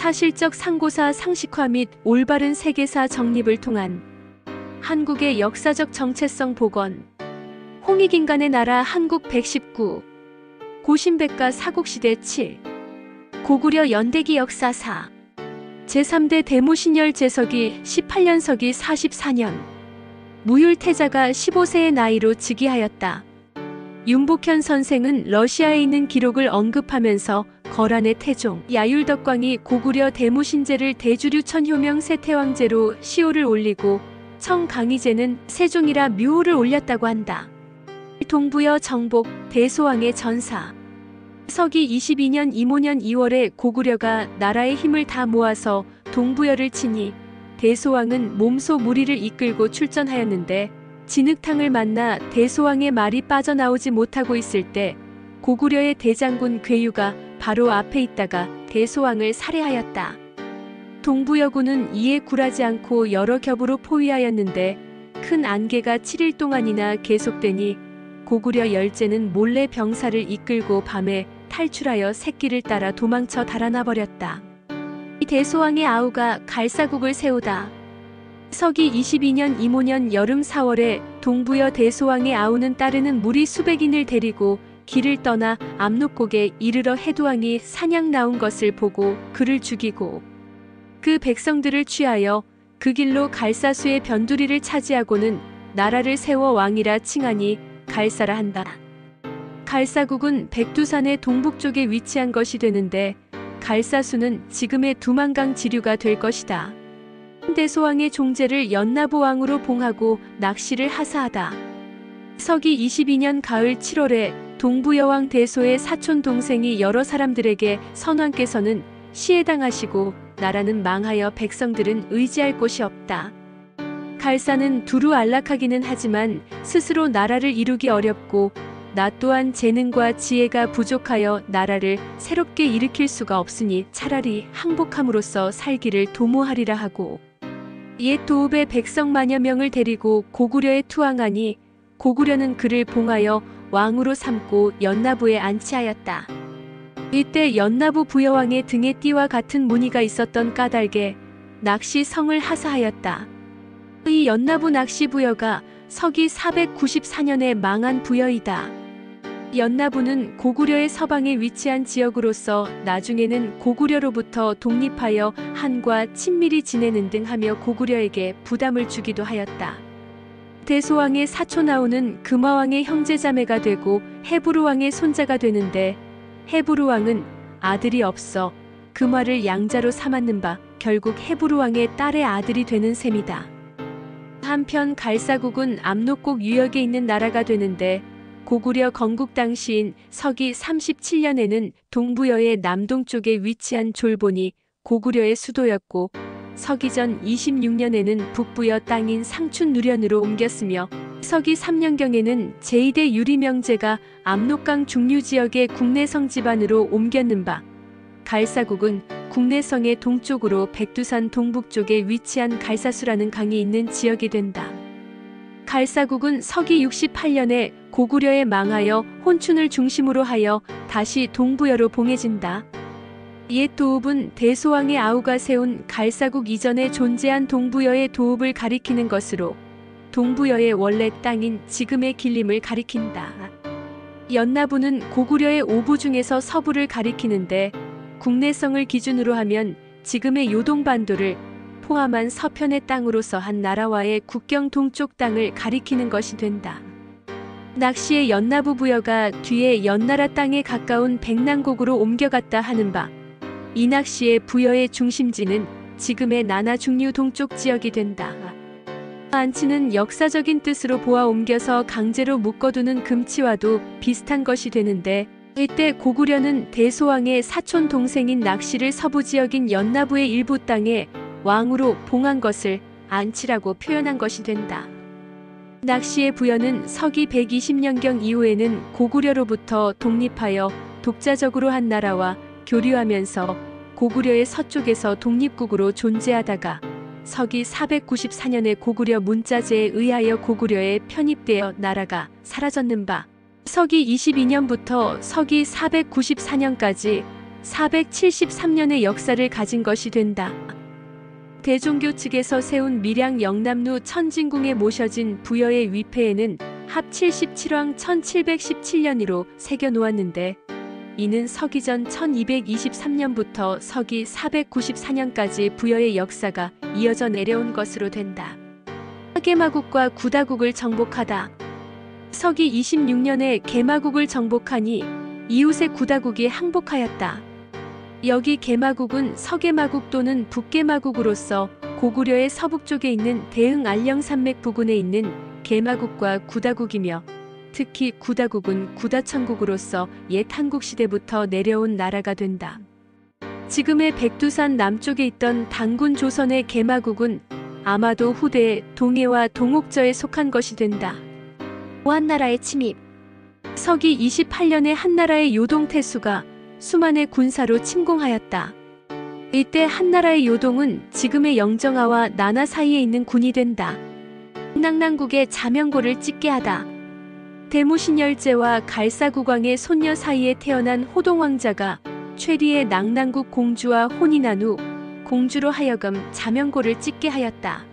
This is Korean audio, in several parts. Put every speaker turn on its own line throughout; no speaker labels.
사실적 상고사 상식화 및 올바른 세계사 정립을 통한 한국의 역사적 정체성 복원. 홍익인간의 나라 한국 119. 고신백과 사국시대 7. 고구려 연대기 역사 4. 제3대 대모신열 제석이 18년석이 44년. 무율태자가 15세의 나이로 즉위하였다. 윤복현 선생은 러시아에 있는 기록을 언급하면서 거란의 태종 야율덕광이 고구려 대모신제를 대주류 천효명 세태왕제로 시호를 올리고 청강희제는 세종이라 묘호를 올렸다고 한다. 동부여 정복 대소왕의 전사. 서기 22년 이모년 2월에 고구려가 나라의 힘을 다 모아서 동부여를 치니 대소왕은 몸소 무리를 이끌고 출전하였는데 진흙탕을 만나 대소왕의 말이 빠져나오지 못하고 있을 때 고구려의 대장군 괴유가 바로 앞에 있다가 대소왕을 살해하였다. 동부여군은 이에 굴하지 않고 여러 겹으로 포위하였는데 큰 안개가 7일 동안이나 계속되니 고구려 열제는 몰래 병사를 이끌고 밤에 탈출하여 새끼를 따라 도망쳐 달아나 버렸다. 이 대소왕의 아우가 갈사국을 세우다. 서기 22년 이모년 여름 4월에 동부여 대소왕의 아우는 따르는 무리 수백인을 데리고 길을 떠나 압록곡에 이르러 해두왕이 사냥 나온 것을 보고 그를 죽이고 그 백성들을 취하여 그 길로 갈사수의 변두리를 차지하고는 나라를 세워 왕이라 칭하니 갈사라 한다. 갈사국은 백두산의 동북쪽에 위치한 것이 되는데 갈사수는 지금의 두만강 지류가 될 것이다. 대소왕의 종제를 연나부 왕으로 봉하고 낚시를 하사하다. 서기 22년 가을 7월에 동부여왕 대소의 사촌 동생이 여러 사람들에게 선왕께서는 시해당하시고 나라는 망하여 백성들은 의지할 곳이 없다. 갈사는 두루 안락하기는 하지만 스스로 나라를 이루기 어렵고 나 또한 재능과 지혜가 부족하여 나라를 새롭게 일으킬 수가 없으니 차라리 항복함으로써 살기를 도모하리라 하고 옛 도읍의 백성 만여 명을 데리고 고구려에 투항하니 고구려는 그를 봉하여 왕으로 삼고 연나부에 안치하였다. 이때 연나부 부여왕의 등에 띠와 같은 무늬가 있었던 까닭에 낚시 성을 하사하였다. 이 연나부 낚시 부여가 서기 494년에 망한 부여이다. 연나부는 고구려의 서방에 위치한 지역으로서 나중에는 고구려로부터 독립하여 한과 친밀히 지내는 등 하며 고구려에게 부담을 주기도 하였다. 대소왕의 사촌 아우는 금화왕의 형제자매가 되고 헤부르왕의 손자가 되는데 헤부르왕은 아들이 없어 금화를 양자로 삼았는 바 결국 헤부르왕의 딸의 아들이 되는 셈이다. 한편 갈사국은 압록곡 유역에 있는 나라가 되는데 고구려 건국 당시인 서기 37년에는 동부여의 남동쪽에 위치한 졸본이 고구려의 수도였고 서기전 26년에는 북부여 땅인 상춘누련으로 옮겼으며 서기 3년경에는 제2대 유리명제가 압록강 중류지역의 국내성 지반으로 옮겼는 바 갈사국은 국내성의 동쪽으로 백두산 동북쪽에 위치한 갈사수라는 강이 있는 지역이 된다. 갈사국은 서기 68년에 고구려에 망하여 혼춘을 중심으로 하여 다시 동부여로 봉해진다. 옛 도읍은 대소왕의 아우가 세운 갈사국 이전에 존재한 동부여의 도읍을 가리키는 것으로 동부여의 원래 땅인 지금의 길림을 가리킨다. 연나부는 고구려의 오부 중에서 서부를 가리키는데 국내성을 기준으로 하면 지금의 요동반도를 포함한 서편의 땅으로서 한 나라와의 국경 동쪽 땅을 가리키는 것이 된다. 낚시의 연나부 부여가 뒤에 연나라 땅에 가까운 백남곡으로 옮겨갔다 하는 바 이 낚시의 부여의 중심지는 지금의 나나 중류 동쪽 지역이 된다. 안치는 역사적인 뜻으로 보아 옮겨서 강제로 묶어두는 금치와도 비슷한 것이 되는데 이때 고구려는 대소왕의 사촌 동생인 낚시를 서부 지역인 연나부의 일부 땅에 왕으로 봉한 것을 안치라고 표현한 것이 된다. 낚시의 부여는 서기 120년경 이후에는 고구려로부터 독립하여 독자적으로 한 나라와 교류하면서 고구려의 서쪽에서 독립국으로 존재하다가 서기 494년에 고구려 문자제에 의하여 고구려에 편입되어 나라가 사라졌는 바 서기 22년부터 서기 494년까지 473년의 역사를 가진 것이 된다. 대종교 측에서 세운 밀양 영남루 천진궁에 모셔진 부여의 위패에는 합 77왕 1717년으로 새겨 놓았는데 이는 서기전 1223년부터 서기 494년까지 부여의 역사가 이어져 내려온 것으로 된다. 개마국과 구다국을 정복하다. 서기 26년에 개마국을 정복하니 이웃의 구다국이 항복하였다. 여기 개마국은 서개마국 또는 북개마국으로서 고구려의 서북쪽에 있는 대흥 안령산맥 부근에 있는 개마국과 구다국이며 특히 구다국은 구다천국으로서 옛 한국시대부터 내려온 나라가 된다. 지금의 백두산 남쪽에 있던 단군 조선의 개마국은 아마도 후대의 동해와 동옥저에 속한 것이 된다. 한나라의 침입. 서기 28년에 한나라의 요동태수가 수만의 군사로 침공하였다. 이때 한나라의 요동은 지금의 영정하와 나나 사이에 있는 군이 된다. 낙랑국의 자명고를 찍게 하다. 대무신열제와 갈사국왕의 손녀 사이에 태어난 호동왕자가 최리의 낙랑국 공주와 혼인한 후 공주로 하여금 자명고를 찍게 하였다.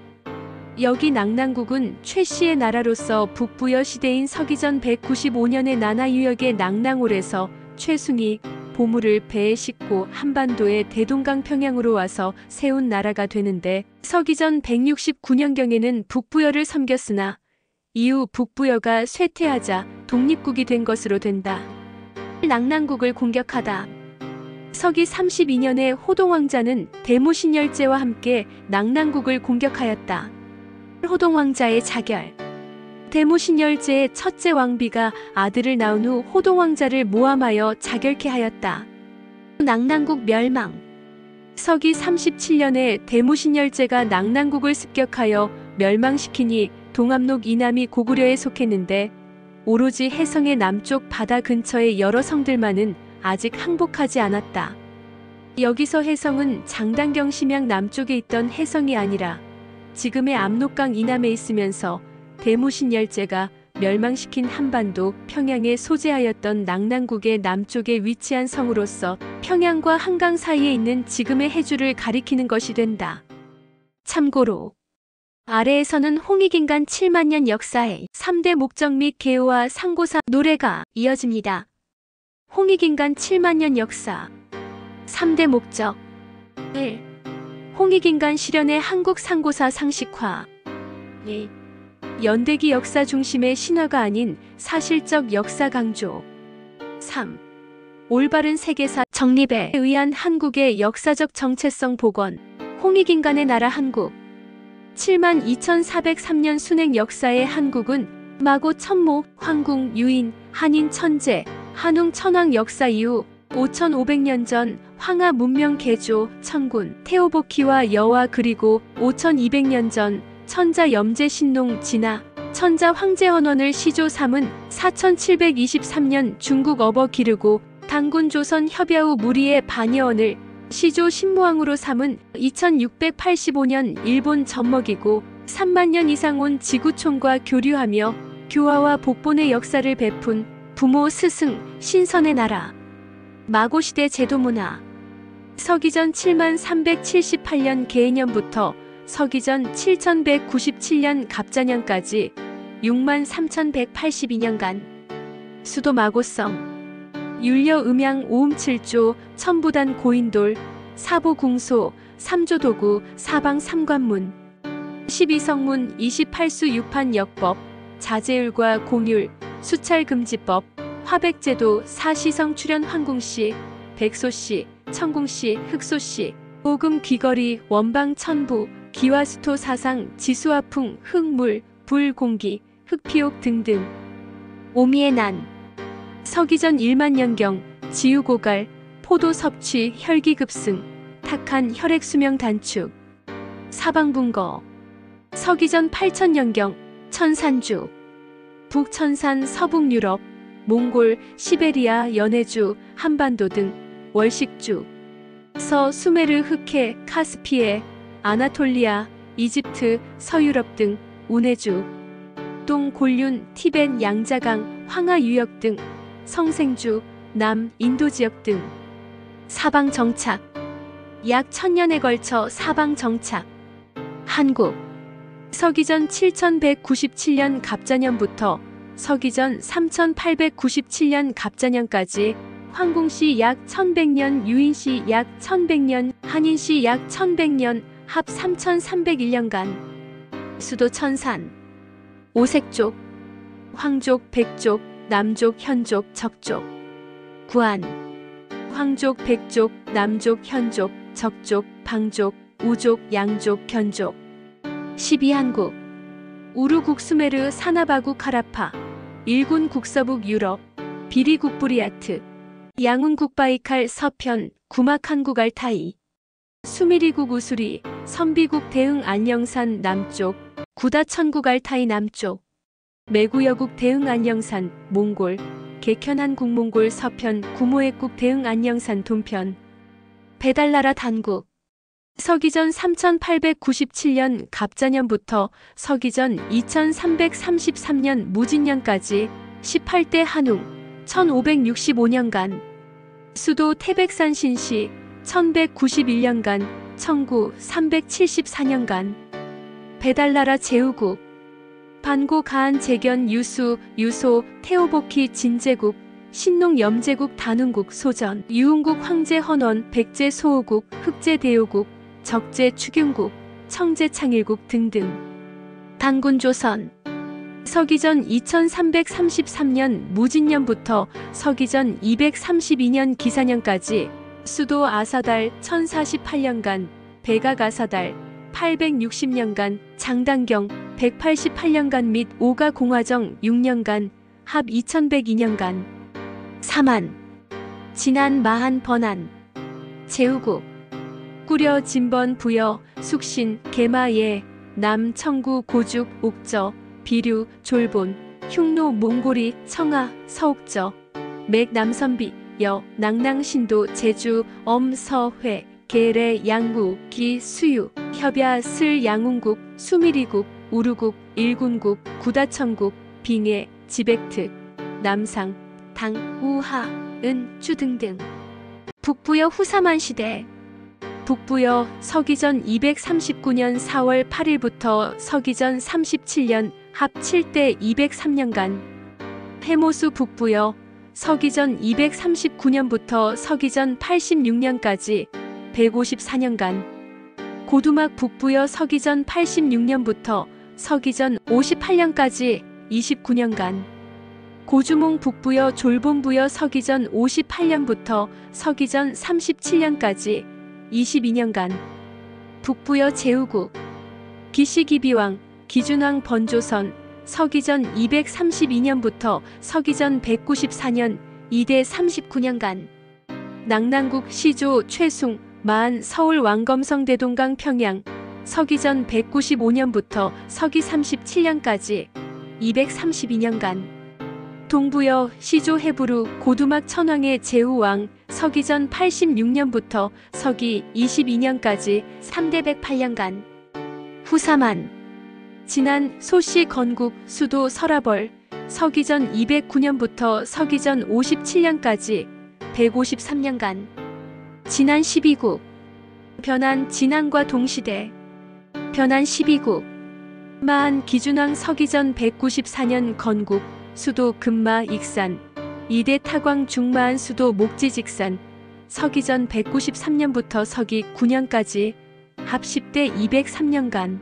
여기 낙랑국은 최씨의 나라로서 북부여 시대인 서기전 195년의 나나유역의 낙랑홀에서 최숭이 보물을 배에 싣고 한반도의 대동강 평양으로 와서 세운 나라가 되는데 서기전 169년경에는 북부여를 섬겼으나 이후 북부여가 쇠퇴하자 독립국이 된 것으로 된다. 낙랑국을 공격하다. 서기 32년에 호동왕자는 대무신열제와 함께 낙랑국을 공격하였다. 호동왕자의 자결. 대무신열제의 첫째 왕비가 아들을 낳은 후 호동왕자를 모함하여 자결케 하였다. 낙랑국 멸망. 서기 37년에 대무신열제가 낙랑국을 습격하여 멸망시키니 동암록 이남이 고구려에 속했는데 오로지 해성의 남쪽 바다 근처의 여러 성들만은 아직 항복하지 않았다. 여기서 해성은 장단경 심양 남쪽에 있던 해성이 아니라 지금의 압록강 이남에 있으면서 대무신열제가 멸망시킨 한반도 평양에 소재하였던 낙랑국의 남쪽에 위치한 성으로서 평양과 한강 사이에 있는 지금의 해주를 가리키는 것이 된다. 참고로 아래에서는 홍익인간 7만년 역사의 3대 목적 및 개요와 상고사 노래가 이어집니다. 홍익인간 7만년 역사 3대 목적 1. 홍익인간 실현의 한국 상고사 상식화 2. 연대기 역사 중심의 신화가 아닌 사실적 역사 강조 3. 올바른 세계사 정립에 의한 한국의 역사적 정체성 복원 홍익인간의 나라 한국 72,403년 순행 역사의 한국은 마고 천모, 황궁, 유인, 한인 천재, 한웅 천황 역사 이후 5,500년 전 황하 문명 개조, 천군, 태오복희와 여와 그리고 5,200년 전 천자 염제 신농 진화, 천자 황제 헌원을 시조 삼은 4,723년 중국 어버 기르고 단군 조선 협야 후 무리의 반여원을 시조 신무왕으로 삼은 2685년 일본 젖먹이고 3만 년 이상 온 지구촌과 교류하며 교화와 복본의 역사를 베푼 부모 스승 신선의 나라 마고시대 제도문화 서기전 7378년 개해년부터 서기전 7197년 갑자년까지 63,182년간 수도 마고성 율려 음양 오음 7조 천부단 고인돌 사보궁소 삼조도구 사방 삼관문 12성문 28수 유판 역법 자제율과 공율 수찰금지법 화백제도 사시성 출연 황궁시 백소시 천궁시 흑소시 오금 귀거리 원방 천부 기와수토 사상 지수화풍 흙물 불공기 흑피옥 등등 오미의 난 서기전 1만년경 지우고갈 포도 섭취 혈기급승 탁한 혈액수명 단축 사방분거 서기전 8천년경 천산주 북천산 서북유럽 몽골 시베리아 연해주 한반도 등 월식주 서 수메르 흑해 카스피해 아나톨리아 이집트 서유럽 등 운해주 동 곤륜 티벳 양자강 황하 유역 등 성생주 남 인도 지역 등 사방 정착. 약 1000년에 걸쳐 사방 정착. 한국. 서기전 7197년 갑자년부터 서기전 3897년 갑자년까지 황공시 약 1100년, 유인시 약 1100년, 한인시 약 1100년, 합 3301년간. 수도 천산. 오색족. 황족, 백족, 남족, 현족, 적족. 구안. 황족, 백족, 남족, 현족, 적족, 방족, 우족, 양족, 견족. 12한국. 우루국 수메르 사나바국 카라파. 일군 국서북 유럽. 비리국 부리아트. 양운국 바이칼 서편. 구막 한국 알타이. 수미리국 우수리. 선비국 대흥 안녕산 남쪽. 구다천국 알타이 남쪽. 매구여국 대흥 안녕산 몽골. 개현한 국몽골 서편. 구모액국 대흥 안녕산 동편. 배달나라 단국. 서기전 3897년 갑자년부터 서기전 2333년 무진년까지 18대 한웅 1565년간. 수도 태백산 신시 1191년간 청구 374년간. 배달나라 제후국. 반고 가한 재견 유수 유소 태오복희 진제국 신농 염제국 단흥국 소전 유흥국 황제 헌원 백제 소호국 흑제 대요국 적제 추균국 청제 창일국 등등. 단군조선. 서기전 2333년 무진년부터 서기전 232년 기사년까지 수도 아사달 1048년간 백악 아사달 860년간 장당경 188년간 및 오가 공화정 6년간 합 2102년간. 사만. 진안 마한 번안. 제후국. 꾸려 진번 부여 숙신 개마예 남 청구 고죽 옥저 비류 졸본 흉노 몽골이 청하 서옥저 맥 남선비 여 낭낭신도 제주 엄서회 계래 양구 기 수유 협야 슬 양운국 수미리국 우루국 일군국 구다천국 빙해 지백특 남상 당 우하 은주 등등. 북부여 후사만 시대. 북부여 서기전 239년 4월 8일부터 서기전 37년 합 7대 203년간. 해모수 북부여 서기전 239년부터 서기전 86년까지 154년간. 고두막 북부여 서기전 86년부터 서기전 58년까지 29년간. 고주몽 북부여 졸본부여 서기전 58년부터 서기전 37년까지 22년간. 북부여 제후국. 기시기비왕 기준왕 번조선 서기전 232년부터 서기전 194년 2대 39년간. 낙랑국 시조 최숭 마한 서울 왕검성 대동강 평양 서기전 195년부터 서기 37년까지 232년간. 동부여 시조 해부루 고두막 천황의 제후왕 서기전 86년부터 서기 22년까지 3대 108년간. 후사만. 진안 소시 건국 수도 설아벌 서기전 209년부터 서기전 57년까지 153년간. 진안 12국. 변한 진안과 동시대. 변한 12국. 마한 기준왕 서기전 194년 건국 수도 금마 익산 2대 타광 중마한 수도 목지직산 서기전 193년부터 서기 9년까지 합 10대 203년간.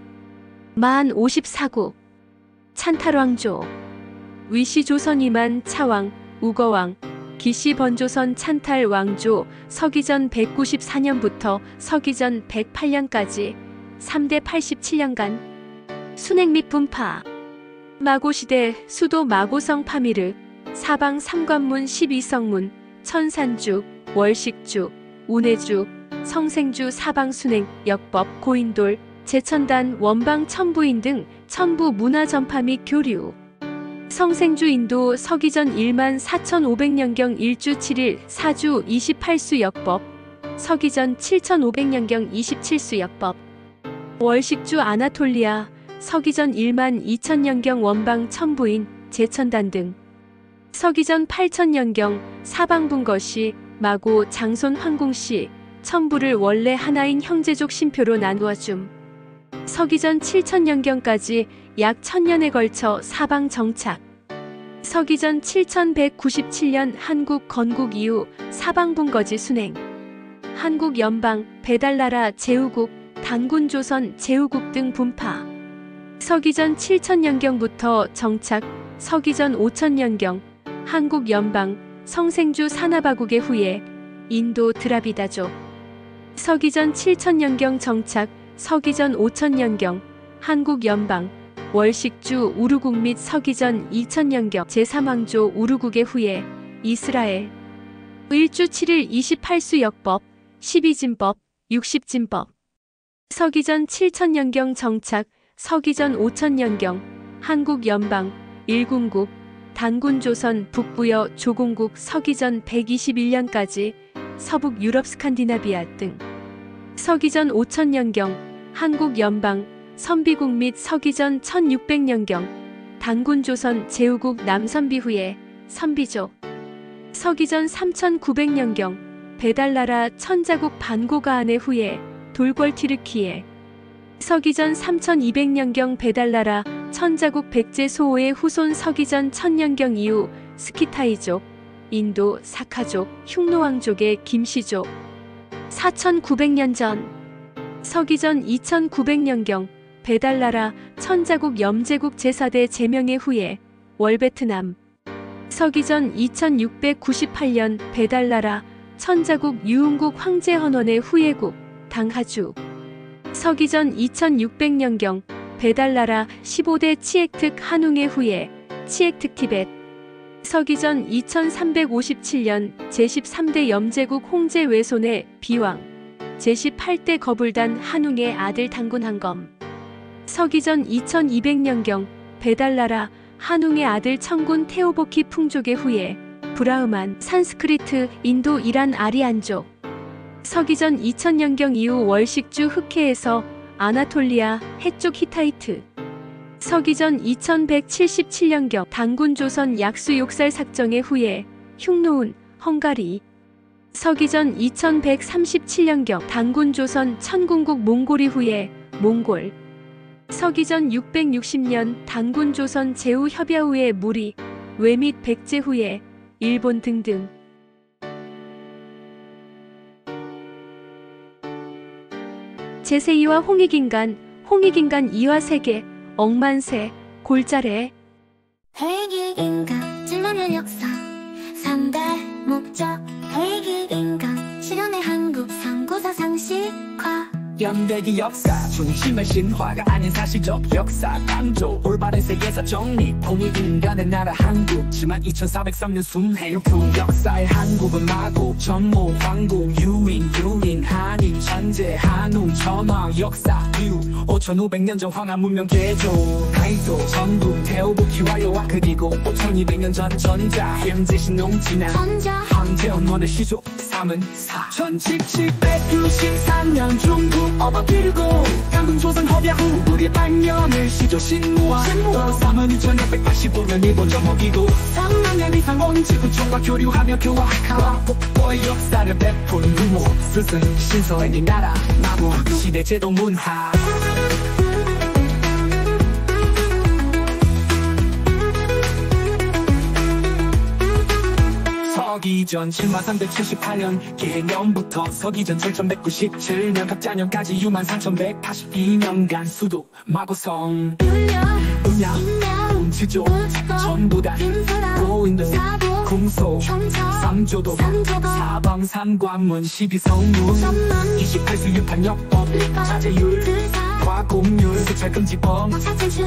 마한 54국. 찬탈왕조. 위시조선 이만 차왕 우거왕 기시 번조선 찬탈 왕조 서기전 194년부터 서기전 108년까지 3대 87년간. 순행 및 분파. 마고시대 수도 마고성 파미르 사방 삼관문 12성문 천산주 월식주 운해주 성생주 사방순행 역법 고인돌 제천단 원방 천부인 등 천부 문화 전파 및 교류. 성생주 인도 서기전 1만 4500년경 1주 7일 4주 28수 역법 서기전 7500년경 27수 역법. 월식주 아나톨리아 서기전 1만 2000년경 원방 천부인 제천단 등 서기전 8000년경 사방분거시 마고, 장손, 황공씨, 첨부를 원래 하나인 형제족 신표로 나누어 줌. 서기전 7000년경까지 약 1000년에 걸쳐 사방 정착. 서기전 7197년 한국 건국 이후 사방분거지 순행. 한국 연방, 배달나라 제후국, 단군조선 제후국 등 분파. 서기전 7000년경부터 정착. 서기전 5000년경 한국 연방, 성생주 산하바국의 후예 인도 드라비다족. 서기전 7000년경 정착. 서기전 5000년경 한국 연방, 월식주 우르국 및 서기전 2000년경 제3왕조 우르국의 후예 이스라엘. 일주 7일 28수 역법, 12진법, 60진법. 서기전 7000년경 정착. 서기전 5000년경 한국 연방, 일군국, 단군조선 북부여 조공국. 서기전 121년까지 서북 유럽 스칸디나비아 등. 서기전 5000년경 한국 연방, 선비국 및 서기전 1600년경 단군조선 제후국 남선비 후예 선비족. 서기전 3900년경 배달나라 천자국 반고가안의 후예 돌궐 튀르키예. 서기전 3200년경 배달나라 천자국 백제 소호의 후손. 서기전 1000년경 이후 스키타이족, 인도 사카족, 흉노왕족의 김씨족. 4900년 전 서기전 2900년경 배달나라 천자국 염제국 제4대 제명의 후예 월베트남. 서기전 2698년 배달나라 천자국 유흥국 황제헌원의 후예국 당하주. 서기전 2600년경 배달나라 15대 치액특 한웅의 후예 치액특 티벳. 서기전 2357년 제13대 염제국 홍제 외손의 비왕 제18대 거불단 한웅의 아들 단군한검. 서기전 2200년경 배달나라 한웅의 아들 청군 테오보키 풍족의 후예 브라흐만 산스크리트 인도 이란 아리안족. 서기전 2000년경 이후 월식주 흑해에서 아나톨리아 해쪽 히타이트. 서기전 2177년경 단군조선 약수 욕살 삭정의 후예 흉노운 헝가리. 서기전 2137년경 단군조선 천궁국 몽골이 후예 몽골. 서기전 660년 단군조선 제후 협야 후예 무리 외 및 백제 후예 일본 등등. 제세2와 홍익인간, 홍익인간 2화 세계, 억만세, 골자래.
홍익인간, 질문의 역사, 3대 목적. 홍익인간, 실현의 한국 상고사 상식화.
연대기 역사, 중심의 신화가 아닌 사실적 역사 강조. 올바른 세계사 정립, 홍익인간의 나라 한국. 지만 2403년 순회육품 역사의 한국은 마고 전모 황국 유인 한인 천재 한웅 천황 역사 이후 5500년 전 황하 문명 개조 가이도 전국 태오부키 와요와 그리고 5200년 전 전자 현재 신농진화 황제헌원의 시조 3은 4 1793년 중국 어바 기르고 강군조선 협야 후 우리 발명을 시조 신무화 또 3은 2685년 일본 정복이고 3만년 이상 온 지구촌과 교류하며 교화하와 복보의 역사를 베푼 루모 스승 신서의 네 나라 마모 시대 제도 문화. 서기전 7378년 개년부터 서기전 7197년 갑자년까지 63182년간 수도 마고성 음양 지조 전부 다 고인도 궁소 삼조도 사방 삼관문 12성문 28수 유판역법 자제율 과공률 수찰금지법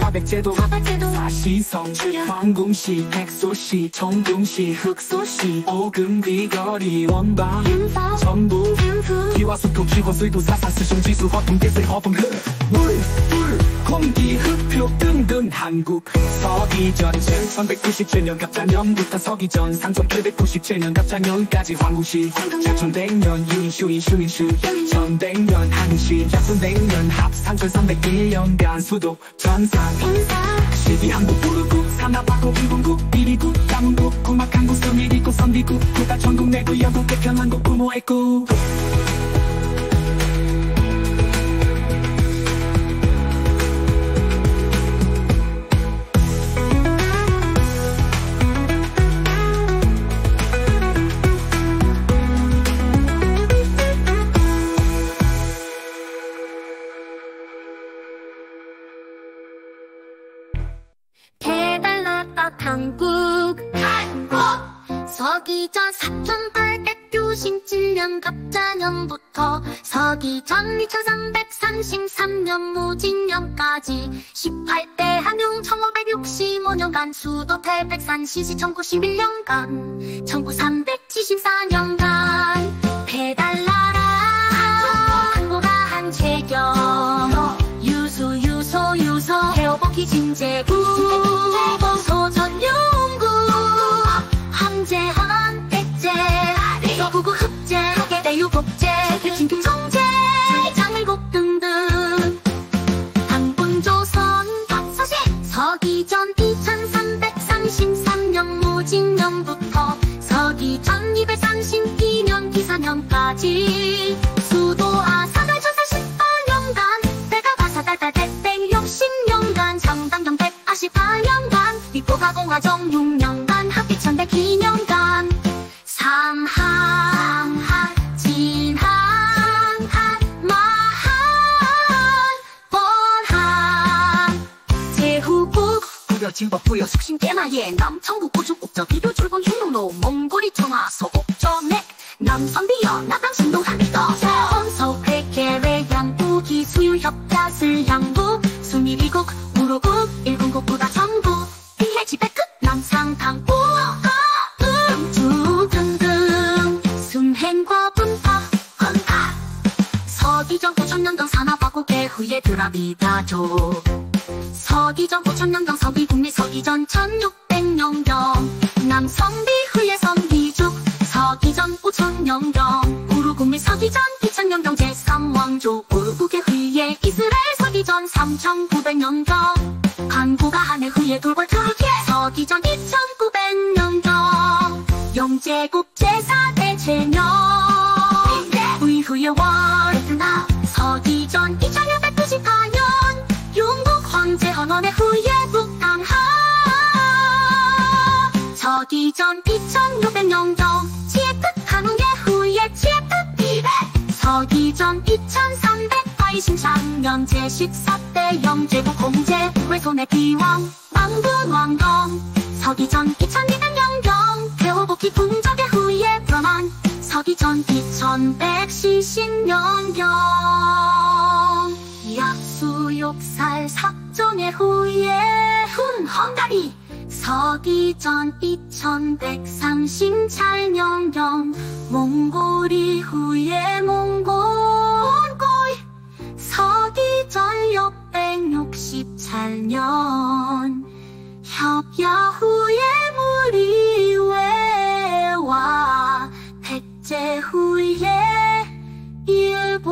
화백제도 사시성 황궁시 백소시 정궁시 흑소시 오금 비거리 원방 전부 기와수토 기호수도 사사스슌지수 허풍기슬 허풍흐 물 공기 흑표 등등 한국. 서기전 1197년 갑자년부터 서기전 상종 897년 갑자년까지 황궁시 제천백년 유인슈 전백년 한시 약순백년 합 3301년간 수도 전상 일기 한국 부르국 산하바고 일본국 이리국 남국 고막 한국 섬이리국 선비국 국가 전국 내국 영국 개평한국 부모의 국
배달나라 한국 서기전 4897년 갑자년부터 서기전 2333년 무진년까지 18대 한용 1565년간 수도 태백산시시 1091년간 1974년간 배달나라 한국아 한채경 유소 해오복희 진제구 소전용구 함재한 백제 서구구 흑제 대유복제 진금 성제 장일국 등등 당분조선 박서시 서기전 2333년 무진년부터 서기전 232년 기사년까지 수도 아사갈 1048년간 배가 바사달달 대백 60년간 상당경 148년간 미포가 공화정 6년간 합기 1102년간 삼항 진항 마항 번항 제후국 부여 진법 부여 숙신 깨마예 남청국 고축 옥저 비교 출근 흉노노 몽골이 청하 소옥전액 남선비여 나당 신동 한비떠 서원서 회계외 양국이 수유 협자슬 양국 수미리국 우루국 일본국 부다 전국 비해 지배 끝 남상당 음주 등등 순행과 분파 헌파 서기전 5000년경 산하바국의 후예 드라비다족 서기전 5000년경 서기국리 서기전 1600년경 남성비 후예 성비죽 서기전 5000년경 우루국리 서기전 2000년경 제3왕족 우루국의 후예 이스라엘 서기전 3900년경 한국아 한해 후예 돌궐 트루키에 서기전 2900년경 영제국 제4대 제명 의후예 월드나 서기전 2694년 용국 황제 헌원의 후예 북당하 서기전 2600년경 치에끝 한웅의 후예 치에끝 비례 서기전 2383년 제14대 영제국 공제 외손의 비왕 망군왕경 서기전 2200년경 대호복희 궁적의 후예 변환 서기전 2170년경 약수욕살 삭정의 후예 훈헌다리 서기전 2138년경 몽골이 후예 몽골고이 서기전 668년 협야 후예 무리외와 백제 후예 일본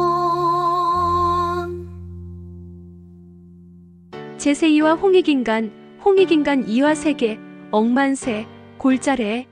제세2와 홍익인간, 홍익인간 2와 세계, 억만세, 골자래,